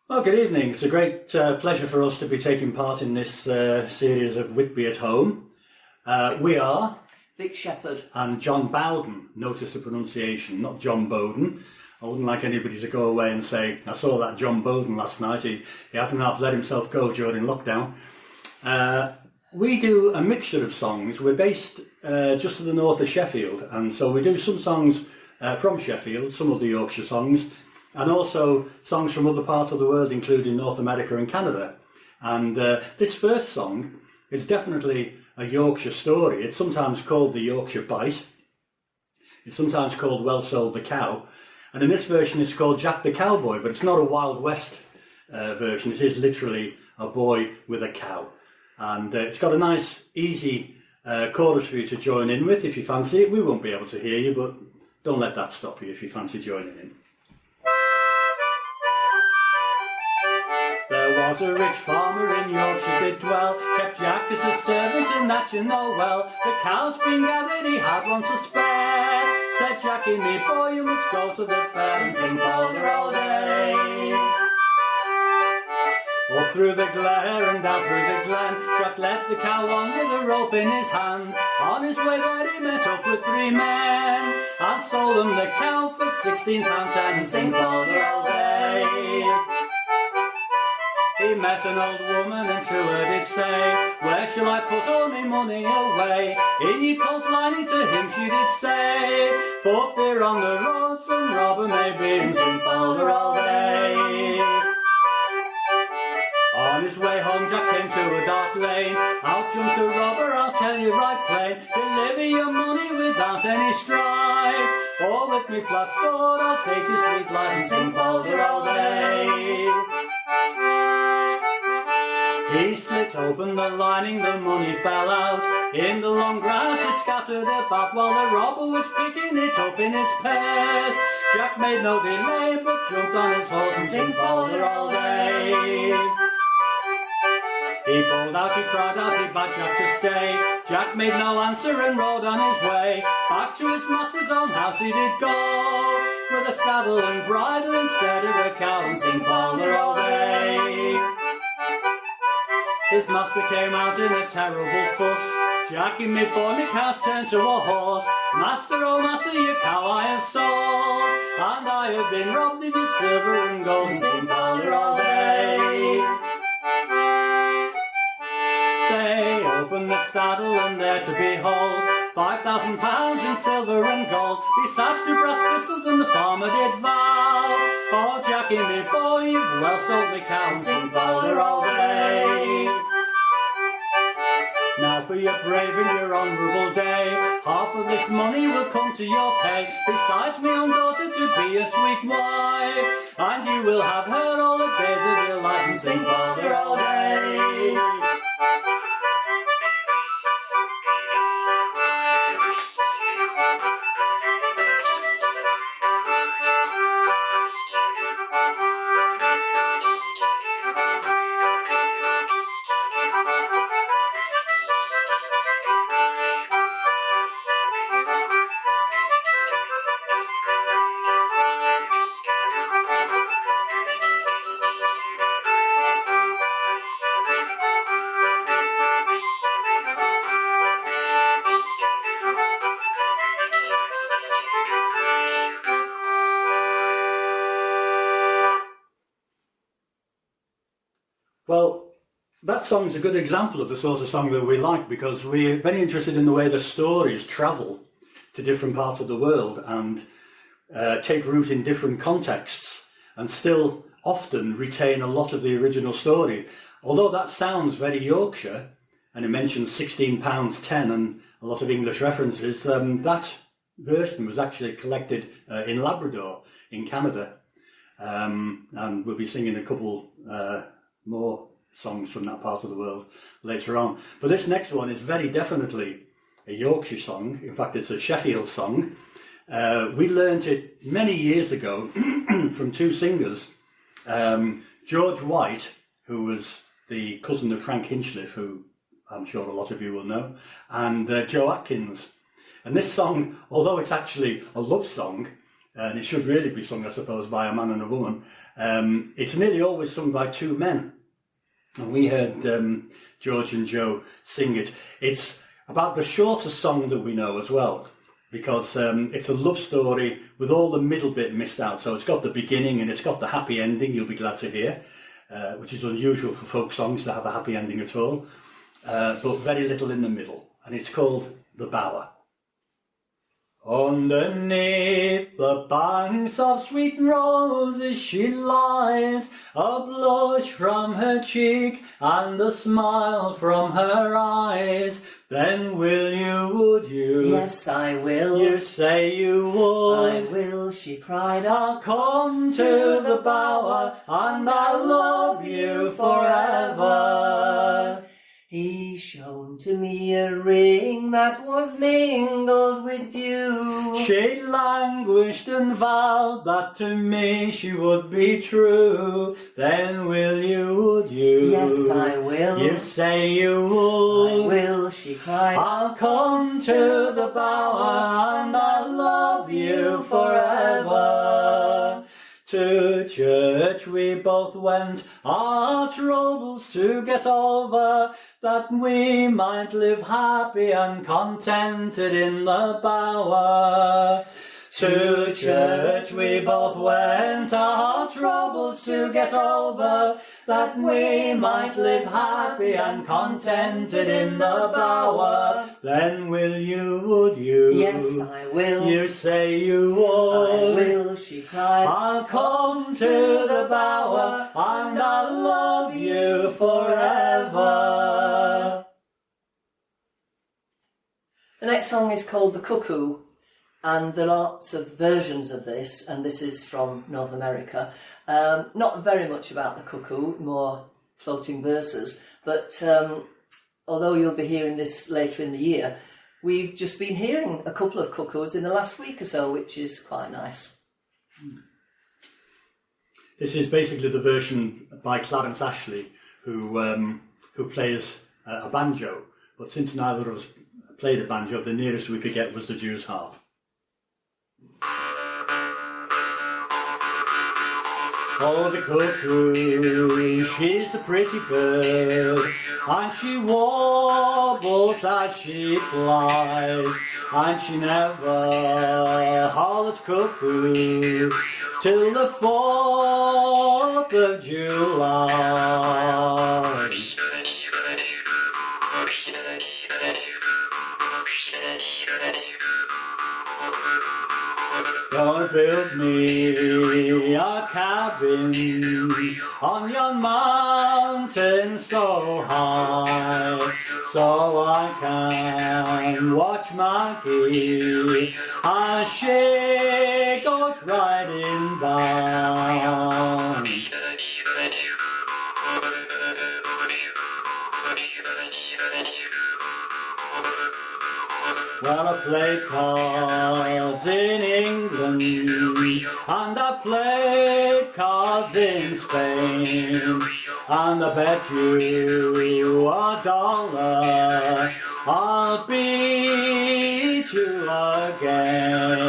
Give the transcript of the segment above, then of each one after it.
Well, good evening. It's a great pleasure for us to be taking part in this series of Whitby at Home. We are Vic Shepherd and John Bowden. Notice the pronunciation, not John Bowden. I wouldn't like anybody to go away and say, I saw that John Bowden last night. He hasn't half let himself go during lockdown. We do a mixture of songs. We're based just to the north of Sheffield, and so we do some songs from Sheffield, some of the Yorkshire songs, and also songs from other parts of the world, including North America and Canada. And this first song is definitely a Yorkshire story. It's sometimes called the Yorkshire Bite. It's sometimes called Well Sold the Cow. And in this version it's called Jack the Cowboy, but it's not a Wild West version. It is literally a boy with a cow. And it's got a nice, easy chorus for you to join in with if you fancy it. We won't be able to hear you, but don't let that stop you if you fancy joining in. There was a rich farmer in Yorkshire did dwell, kept Jack as a servant and that you know well. The cow's been gathered, he had one to spare. Said Jackie, me boy, you must go to the fair and sing Boulder all day. Up through the glare and down through the glen, Jack led the cow on with a rope in his hand. On his way there he met up with three men, and sold them the cow for £16.10 and sing Boulder all day. He met an old woman and to her did say, where shall I put all my money away? In ye coat lining to him she did say, for fear on the road some robber may be and sing Boulder all day. On his way home Jack came to a dark lane, out jumped the robber, I'll tell you right plain, deliver your money without any strife, or with me flat sword I'll take your sweet life and sing Boulder all day. He slit open the lining, the money fell out. In the long grass it scattered about, while the robber was picking it up in his purse. Jack made no delay, but jumped on his horse and sing Boulder all day. He bawled out, he cried out, he bade Jack to stay. Jack made no answer and rode on his way. Back to his master's own house he did go, with a saddle and bridle instead of a cow and sing Boulder all day. His master came out in a terrible fuss. Jackie, me boy, me cow's turned to a horse. Master, oh master, your cow I have sold, and I have been robbed of your silver and gold and sing Boulder all day. They opened the saddle and there to behold £5,000 in silver and gold, besides 2 brass pistols, and the farmer did vow, oh Jackie, me boy, you've well sold me cow and sing Boulder all day. Now for your brave and your honourable day, half of this money will come to your pay, besides me own daughter to be a sweet wife, and you will have her all the days of your life and sing Boulder all day. Well, that song's a good example of the sort of song that we like, because we're very interested in the way the stories travel to different parts of the world and take root in different contexts and still often retain a lot of the original story. Although that sounds very Yorkshire, and it mentions £16.10 and a lot of English references, that version was actually collected in Labrador in Canada, and we'll be singing a couple more songs from that part of the world later on. But this next one is very definitely a Yorkshire song. In fact, it's a Sheffield song. We learnt it many years ago from 2 singers, George White, who was the cousin of Frank Hinchliffe, who I'm sure a lot of you will know, and Joe Atkins. And this song, although it's actually a love song, and it should really be sung, I suppose, by a man and a woman, It's nearly always sung by two men. And we heard George and Joe sing it. It's about the shortest song that we know as well, because it's a love story with all the middle bit missed out. So it's got the beginning and it's got the happy ending, you'll be glad to hear, which is unusual for folk songs to have a happy ending at all, but very little in the middle. And it's called The Bower. Underneath the banks of sweet roses she lies, a blush from her cheek and a smile from her eyes. Then will you, would you? Yes, I will. You say you would. I will, she cried. I'll come to the bower and I'll love you forever. He shone to me a ring that was mingled with dew. She languished and vowed that to me she would be true. Then will you, would you? Yes, I will. You say you would. I will, she cried. I'll come to the bower and I'll love you forever. To church we both went, our troubles to get over, that we might live happy and contented in the bower. To church we both went, our troubles to get over, that we might live happy and contented in the bower. Then will you, would you? Yes, I will. You say you would. I will, she cried. I'll come to the bower and I'll love you forever. The next song is called The Cuckoo, and there are lots of versions of this, and this is from North America. Not very much about the cuckoo, more floating verses, but although you'll be hearing this later in the year, we've just been hearing a couple of cuckoos in the last week or so, which is quite nice. This is basically the version by Clarence Ashley, who plays a banjo, but since neither of us played a banjo, the nearest we could get was the Jew's harp. Oh, the cuckoo, she's a pretty bird, and she warbles as she flies, and she never hollers cuckoo till the 4th of July. Don't build me a cabin on yon mountain so high, so I can watch Maggie as she goes riding down. Well, I played cards in England, and I played cards in Spain, and I bet you $1 I'll beat you again.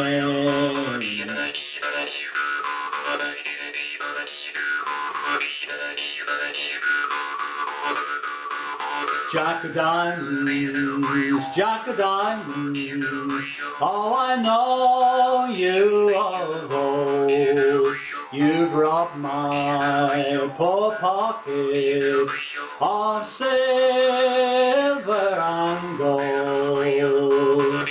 Jack of diamonds, Jack of diamonds, oh, I know you of old. You've robbed my poor pockets of silver and gold.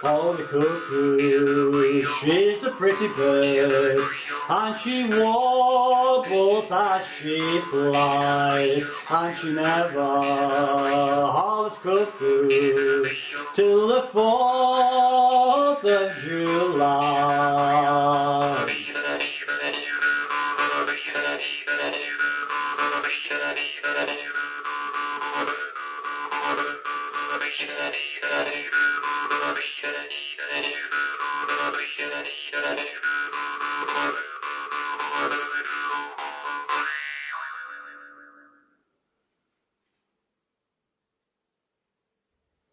Oh, the cuckoo, she's a pretty bird, and she warbles as she flies, and she never hollers cuckoo till the 4th of July.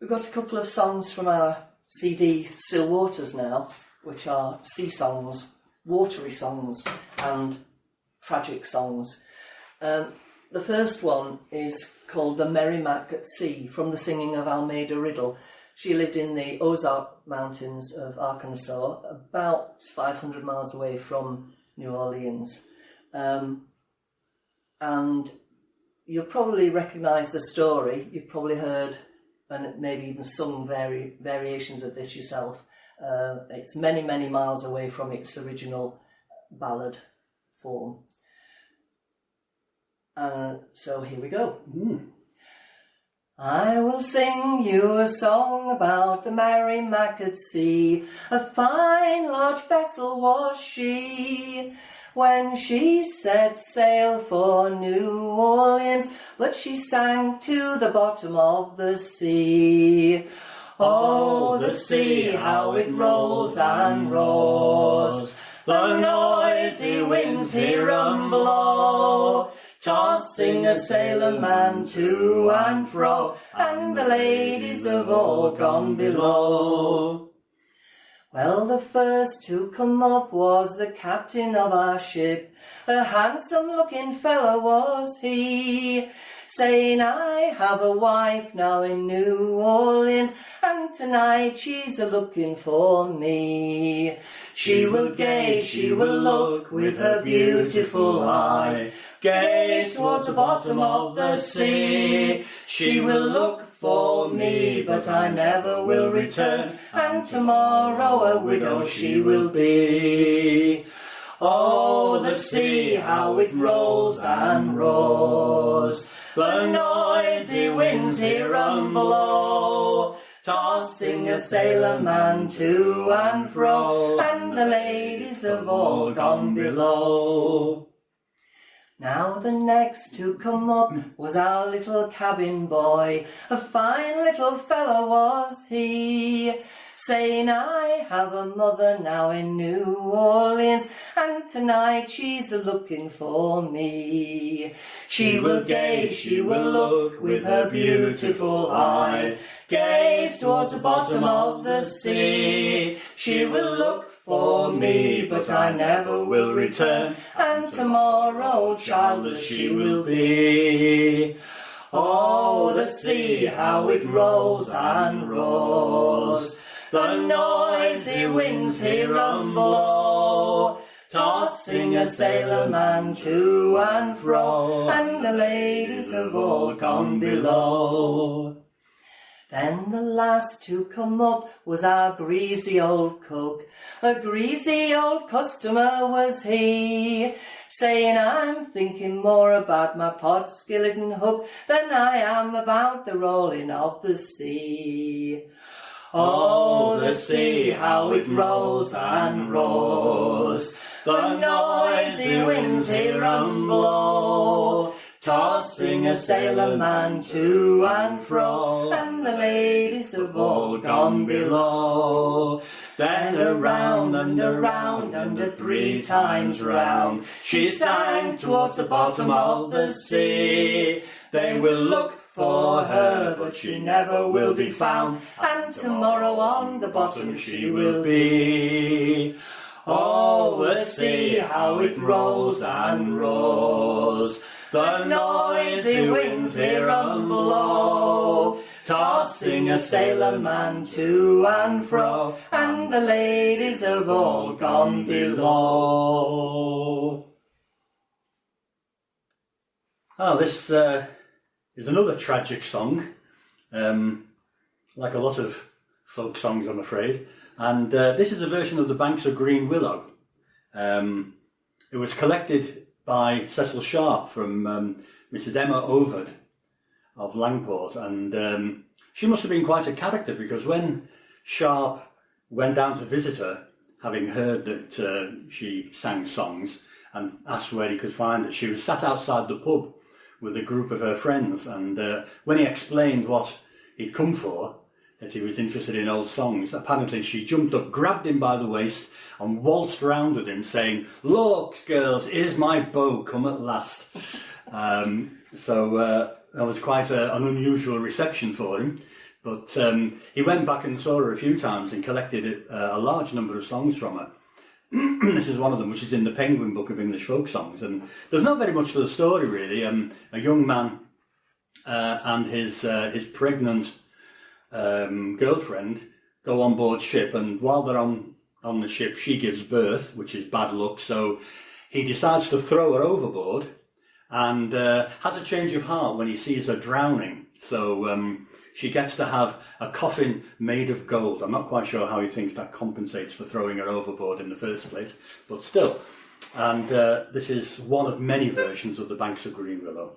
We're got a couple of songs from our CD Still Waters now, which are sea songs, watery songs and tragic songs. The first one is called The Merrimack at Sea, from the singing of Almeida Riddle. She lived in the Ozark Mountains of Arkansas, about 500 miles away from New Orleans. And you'll probably recognise the story. You've probably heard and maybe even sung variations of this yourself. It's many, many miles away from its original ballad form. So here we go. I will sing you a song about the Merrimack at Sea. A fine large vessel was she, when she set sail for New Orleans, but she sank to the bottom of the sea. Oh, the sea, how it rolls and roars, the noisy winds hear and blow, tossing a sailor man to and fro, and the ladies have all gone below. Well, the first to come up was the captain of our ship. A handsome-looking fellow was he, saying, I have a wife now in New Orleans, and tonight she's a-looking for me. She will gaze, she will look with her beautiful eye, gaze towards the bottom of the sea. She will look for me, but I never will return, and tomorrow a widow she will be. Oh, the sea, how it rolls and roars, the noisy winds hear and blow, tossing a sailor man to and fro, and the ladies have all gone below. Now the next to come up was our little cabin boy. A fine little fellow was he, saying, I have a mother now in New Orleans, and tonight she's a-looking for me. She will gaze, she will look with her beautiful eye, gaze towards the bottom of the sea. She will look for me, but I never will return, and tomorrow childless she will be. Oh, the sea, how it rolls and roars, the noisy winds hear and blow, tossing a sailor man to and fro, and the ladies have all gone below. Then the last to come up was our greasy old cook. A greasy old customer was he, saying, I'm thinking more about my pot, skillet and hook than I am about the rolling of the sea. Oh, the sea, how it rolls and roars, the noisy winds hear and blow, tossing a sailor man to and fro, and the ladies have all gone below. Then around and around and 3 times round, she sank towards the bottom of the sea. They will look for her, but she never will be found, and tomorrow on the bottom she will be. Oh, the sea, how it rolls and roars, the noisy winds hear and blow, tossing a sailor man to and fro, and the ladies have all gone below. Oh, this is another tragic song, like a lot of folk songs, I'm afraid. And this is a version of The Banks of Green Willow. It was collected by Cecil Sharp from Mrs. Emma Overd of Langport, and she must have been quite a character, because when Sharp went down to visit her, having heard that she sang songs, and asked where he could find her, she was sat outside the pub with a group of her friends, and when he explained what he'd come for, that he was interested in old songs, apparently she jumped up, grabbed him by the waist and waltzed round with him, saying, "Look, girls, here's my beau come at last." So that was quite an unusual reception for him. But he went back and saw her a few times and collected a large number of songs from her. This is one of them, which is in the Penguin Book of English Folk Songs. And there's not very much to the story, really. A young man and his pregnant girlfriend go on board ship, and while they're on the ship, she gives birth, which is bad luck. So he decides to throw her overboard, and has a change of heart when he sees her drowning. So she gets to have a coffin made of gold. I'm not quite sure how he thinks that compensates for throwing her overboard in the first place, but still. And this is one of many versions of The Banks of Green Willow.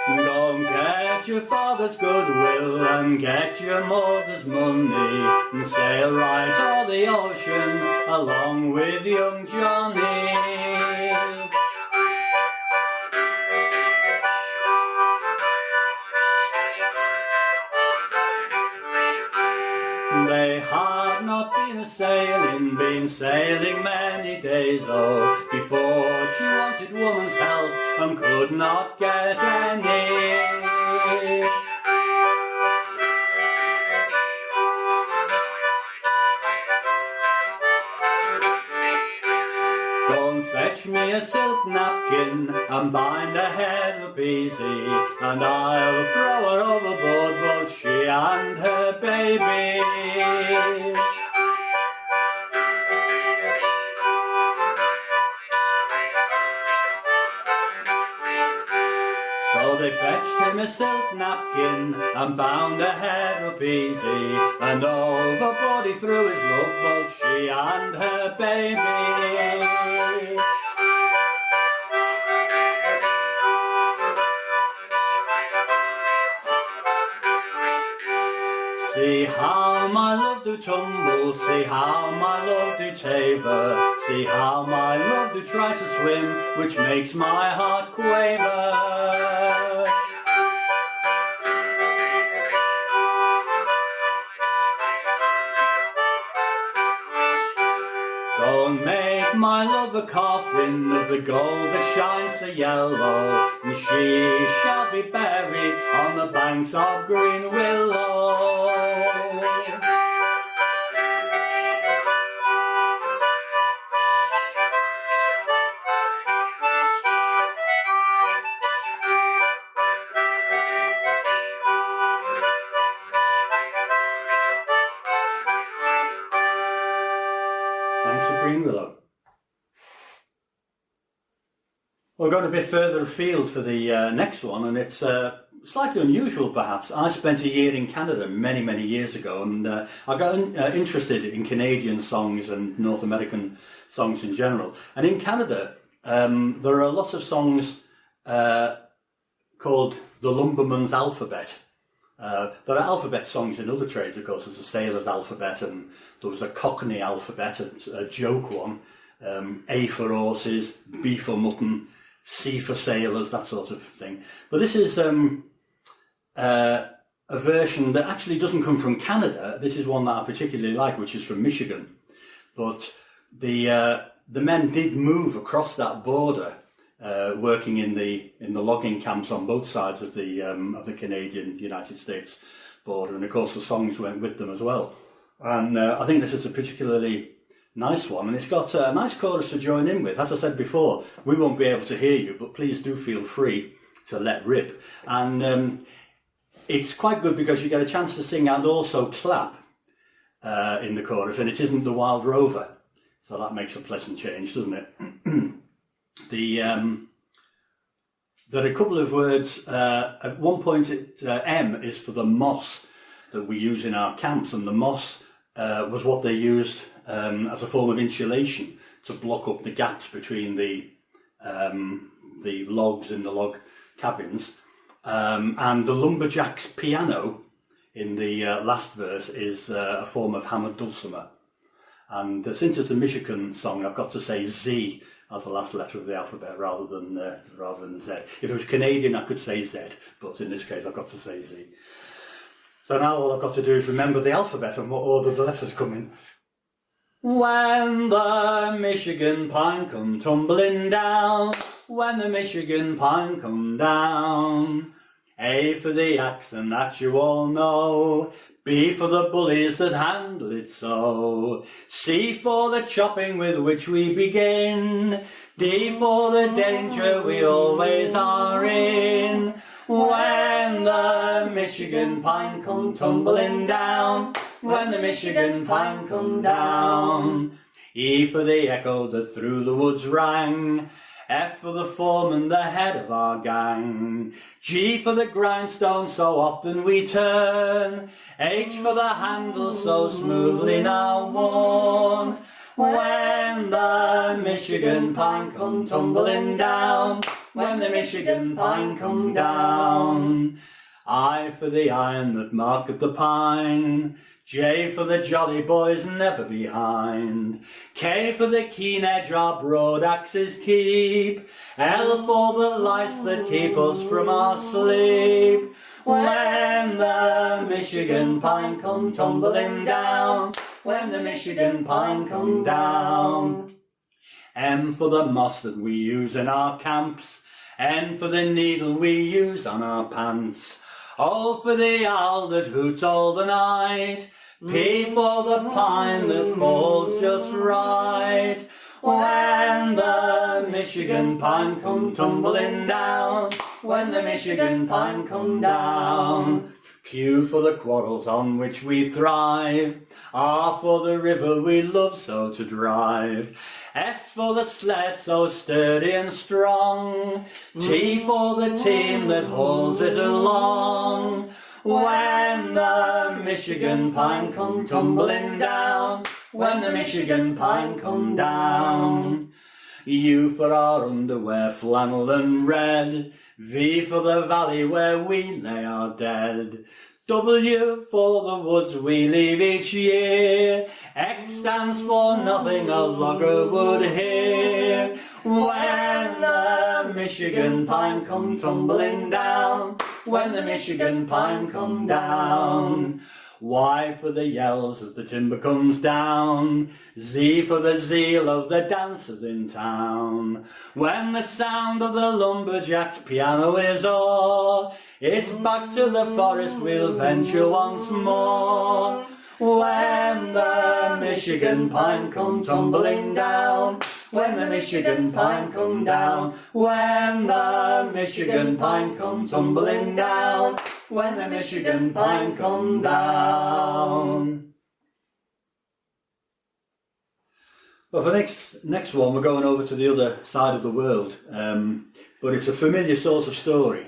Go and get your father's goodwill and get your mother's money and sail right o'er the ocean along with young Johnny. They had not been a-sailing, been sailing many days, oh, before she wanted woman's help and could not get any. Go and fetch me a silk napkin and bind her head up easy, and I'll throw her overboard, both she and her baby. So they fetched him a silk napkin and bound her head up easy, and overboard he threw his love, both she and her baby. See how my love do tumble, see how my love do taver, see how my love do try to swim, which makes my heart quaver. Go and make my love a coffin of the gold that shines so yellow, and she shall be buried on the banks of Green Willow. Banks of Green Willow. We're going a bit further afield for the next one, and it's slightly unusual perhaps. I spent a year in Canada many, many years ago, and I got interested in Canadian songs and North American songs in general. And in Canada, there are a lot of songs called the Lumberman's Alphabet. There are alphabet songs in other trades, of course. There's a sailor's alphabet, and there was a Cockney alphabet, a joke one. A for horses, B for mutton, C for sailors, that sort of thing. But this is a version that actually doesn't come from Canada. This is one that I particularly like, which is from Michigan. But the men did move across that border, working in the logging camps on both sides of the Canadian United States border, and of course the songs went with them as well. And I think this is a particularly nice one, and it's got a nice chorus to join in with. As I said before, we won't be able to hear you, but please do feel free to let rip. And it's quite good because you get a chance to sing and also clap in the chorus, and it isn't the Wild Rover, so that makes a pleasant change, doesn't it? There are a couple of words. At one point, M is for the moss that we use in our camps, and the moss was what they used as a form of insulation to block up the gaps between the logs in the log cabins. And the lumberjack's piano in the last verse is a form of hammered dulcimer. And since it's a Michigan song, I've got to say Z as the last letter of the alphabet rather than Z. If it was Canadian, I could say Z, but in this case, I've got to say Z. So now all I've got to do is remember the alphabet and what order the letters come in. When the Michigan pine come tumbling down, when the Michigan pine come down, A for the accent that you all know, B for the bullies that handle it so, C for the chopping with which we begin, D for the danger we always are in. When the Michigan pine come tumbling down, when the Michigan pine come down. E for the echo that through the woods rang, F for the foreman, the head of our gang, G for the grindstone so often we turn, H for the handle so smoothly now worn. When the Michigan pine come tumbling down, when the Michigan pine come down. I for the iron that marketh the pine, J for the jolly boys never behind, K for the keen edge our broad axes keep, L for the lice that keep us from our sleep. When the Michigan pine come tumbling down, when the Michigan pine come down. M for the moss that we use in our camps, N for the needle we use on our pants, O for the owl that hoots all the night, P for the pine that falls just right. When the Michigan pine come tumbling down, when the Michigan pine come down. Q for the quarrels on which we thrive, R for the river we love so to drive, S for the sled so sturdy and strong, T for the team that holds it along. When the Michigan pine come tumbling down, when the Michigan pine come down. U for our underwear, flannel and red, V for the valley where we lay our dead, W for the woods we leave each year, X stands for nothing a logger would hear. When the Michigan pine come tumbling down, when the Michigan pine come down. Y for the yells as the timber comes down, Z for the zeal of the dancers in town. When the sound of the lumberjack's piano is o'er, it's back to the forest we'll venture once more. When the Michigan pine come tumbling down, when the Michigan pine come down, when the Michigan pine come tumbling down, when the Michigan pine come down. Well, for next one, we're going over to the other side of the world, but it's a familiar sort of story.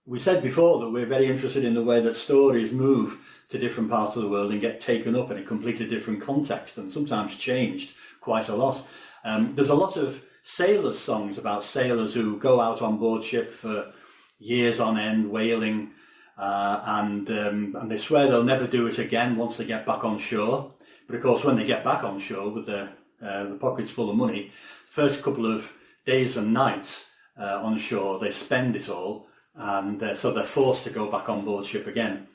We said before that we're very interested in the way that stories move to different parts of the world and get taken up in a completely different context and sometimes changed quite a lot. There's a lot of sailors' songs about sailors who go out on board ship for years on end, whaling, and they swear they'll never do it again once they get back on shore. But of course, when they get back on shore with the pockets full of money, first couple of days and nights on shore, they spend it all, and so they're forced to go back on board ship again.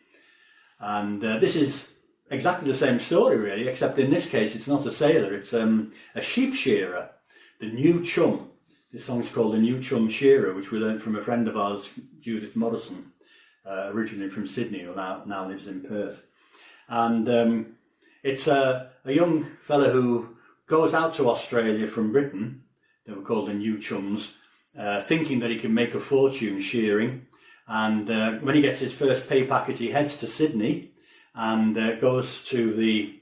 And this is exactly the same story, really, except in this case it's not a sailor, it's a sheep shearer, the New Chum. This song's called The New Chum Shearer, which we learned from a friend of ours, Judith Morrison, originally from Sydney, who now lives in Perth. And it's a young fella who goes out to Australia from Britain, they were called the New Chums, thinking that he can make a fortune shearing. And when he gets his first pay packet, he heads to Sydney and goes to the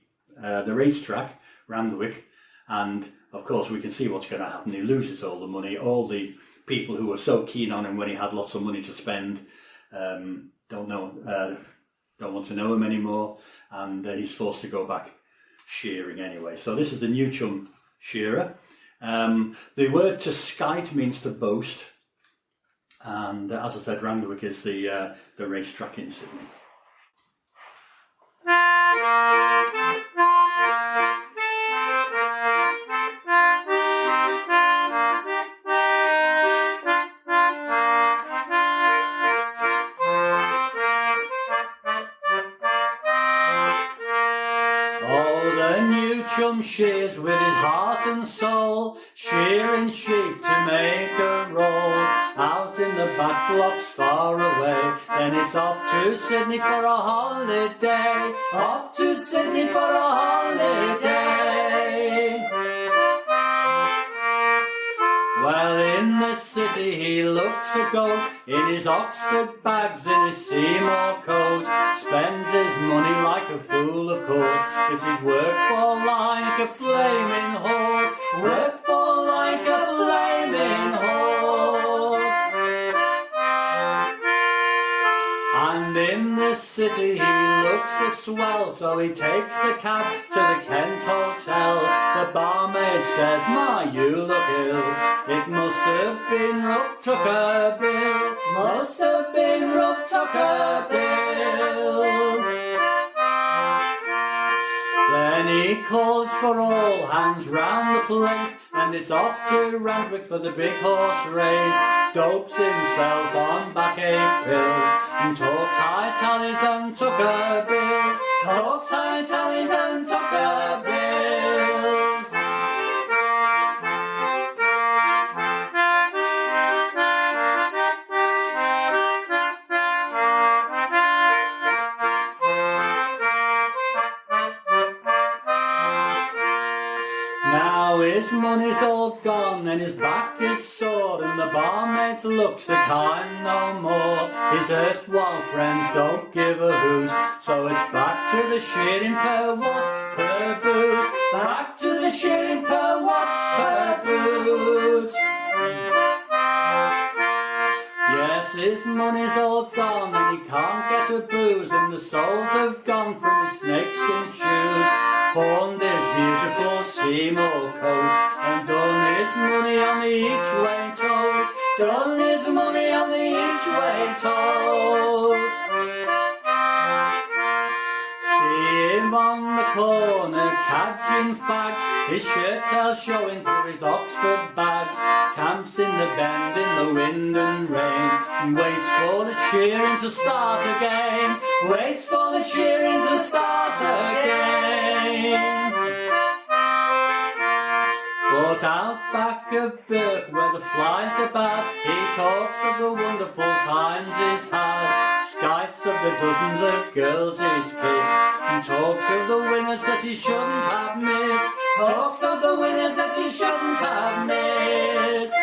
racetrack, Randwick, and of course we can see what's going to happen. He loses all the money. All the people who were so keen on him when he had lots of money to spend don't want to know him anymore, and he's forced to go back shearing anyway. So this is the New Chum Shearer. The word to skite means to boast. And as I said, Randwick is the racetrack in Sydney. chum shears with his heart and soul, shearing sheep to make a roll. Out in the back blocks far away, then it's off to Sydney for a holiday. Off to Sydney for a holiday. Well, in the city he looks a goat, in his Oxford bags, in his Seymour coat. Spends his money like a fool, of course, 'cause he's worked for like a flaming horse. Worked for like a flaming horse. And in the city he looks a swell, so he takes a cab to the Kent Hotel. The barmaid says, "My, you look ill. It must have been rough tucker Bill. Must have been rough tucker Bill." Then he calls for all hands round the place, and it's off to Randwick for the big horse race. Dopes himself on backache pills, and talks high tallies and tucker bills. Talks high tallies and tucker bills. Now his money's all gone and his back is sore, and the barmaid's looks are kind no more. His erstwhile friends don't give a hoot, so it's back to the shearing per watt per boot. Back to the shearing per watt per boot. Yes, his money's all gone and he can't get a booze, and the soles have gone from his snakeskin shoes. Pawned his beautiful Seymour coat and done his money on the each-way toast. Done his money on the each-way toast. See him on the corner cadging fags, his shirt tail showing through his Oxford bags. Camps in the bend in the wind and rain, and waits for the shearing to start again. Waits for the shearing to start again. But out back of Burke, where the flies are bad, he talks of the wonderful times he's had. Skites of the dozens of girls he's kissed, and talks of the winners that he shouldn't have missed. Talks of the winners that he shouldn't have missed.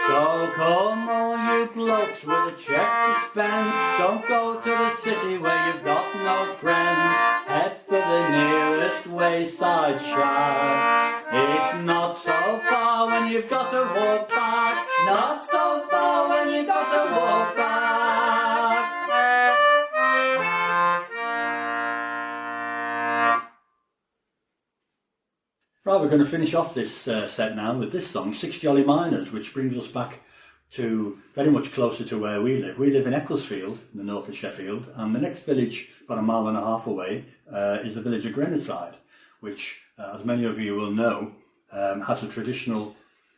So come all you blokes with a cheque to spend, don't go to the city where you've got no friends. Head for the nearest wayside shack. It's not so far when you've got to walk back. Not so far when you've got to walk back. Right, we're going to finish off this set now with this song, Six Jolly Miners, which brings us back to very much closer to where we live. We live in Ecclesfield, in the north of Sheffield, and the next village, about a mile and a half away, is the village of Grenoside, which, as many of you will know, has a traditional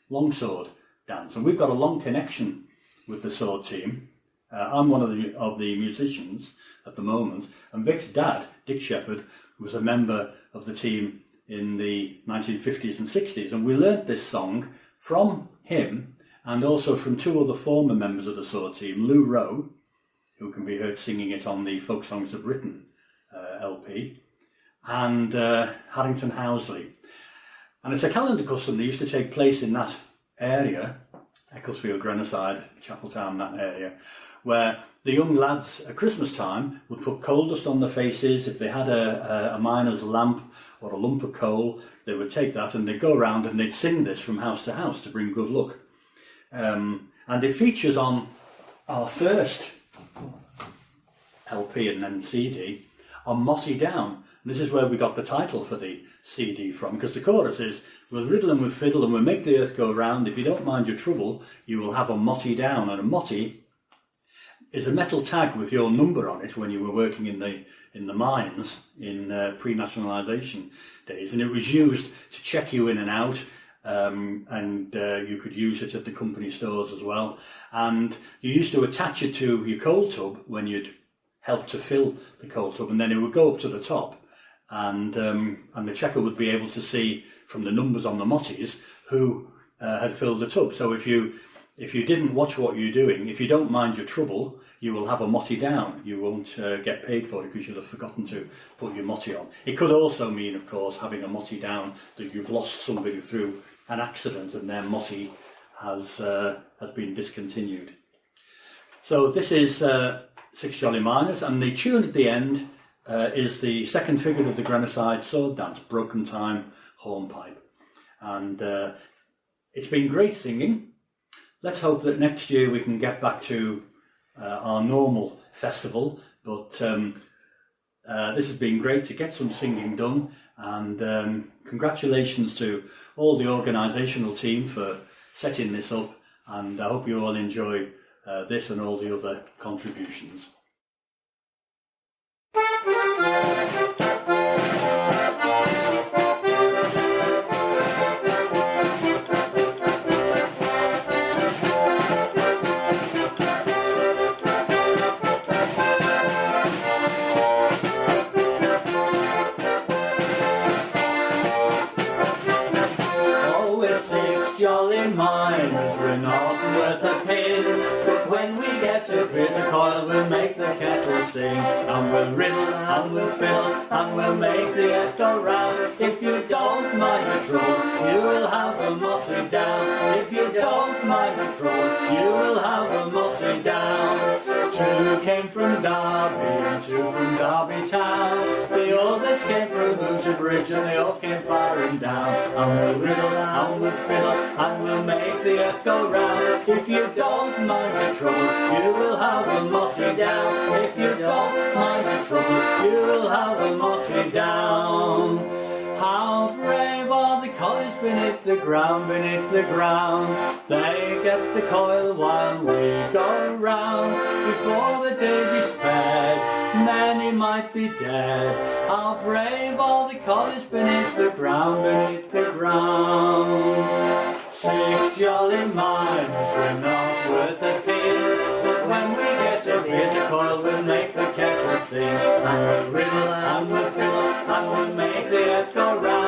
longsword dance. And we've got a long connection with the sword team. I'm one of the musicians at the moment, and Vic's dad, Dick Shepherd, was a member of the team in the 1950s and 60s, and we learnt this song from him and also from two other former members of the sword team, Lou Rowe, who can be heard singing it on the Folk Songs of Britain LP, and Harrington Housley. And it's a calendar custom that used to take place in that area, Ecclesfield, Grenoside, Chapeltown, that area, where the young lads at Christmas time would put coal dust on their faces. If they had a miner's lamp or a lump of coal, they would take that and they'd go around and they'd sing this from house to house to bring good luck. And it features on our first LP and then CD on Motty Down. And this is where we got the title for the CD from, because the chorus is, "We'll riddle and we'll fiddle and we'll make the earth go round. If you don't mind your trouble, you will have a Motty Down." And a Motty is a metal tag with your number on it when you were working in the mines in pre-nationalisation days, and it was used to check you in and out, and you could use it at the company stores as well. And you used to attach it to your coal tub when you'd help to fill the coal tub, and then it would go up to the top, and the checker would be able to see from the numbers on the motties who had filled the tub. So if you didn't watch what you're doing, if you don't mind your trouble, you will have a motty down. You won't get paid for it because you'll have forgotten to put your motty on. It could also mean, of course, having a motty down that you've lost somebody through an accident and their motty has been discontinued. So this is Six Jolly Miners, and the tune at the end is the second figure of the Grenoside sword dance, Broken Time Hornpipe. And it's been great singing. Let's hope that next year we can get back to our normal festival, but this has been great to get some singing done, and congratulations to all the organisational team for setting this up, and I hope you all enjoy this and all the other contributions. Here's a coil, we'll make the kettle sing, and we'll riddle, and we'll fill, and we'll make the earth go round. If you don't mind the trouble, you will have a motty down. If you don't mind the trouble, you will have a motty down. Two came from Derby, and two from Derby town. The others came from Bridge, and they all came firing down. And we'll riddle, and we'll fiddle, and we'll make the earth go round. If you don't mind the trouble, you will have a motty down. If you don't mind the trouble, you will have a motty down. How brave are the collies beneath the ground, beneath the ground. They get the coil while we go round. Before the day be spared, many might be dead. How brave are the collies beneath the ground, beneath the ground. Six jolly miners, we're not worth a pin, but when we get a bit of coil, we'll make the kettle sing, and we'll riddle, and we'll fiddle, and we'll make the earth go round.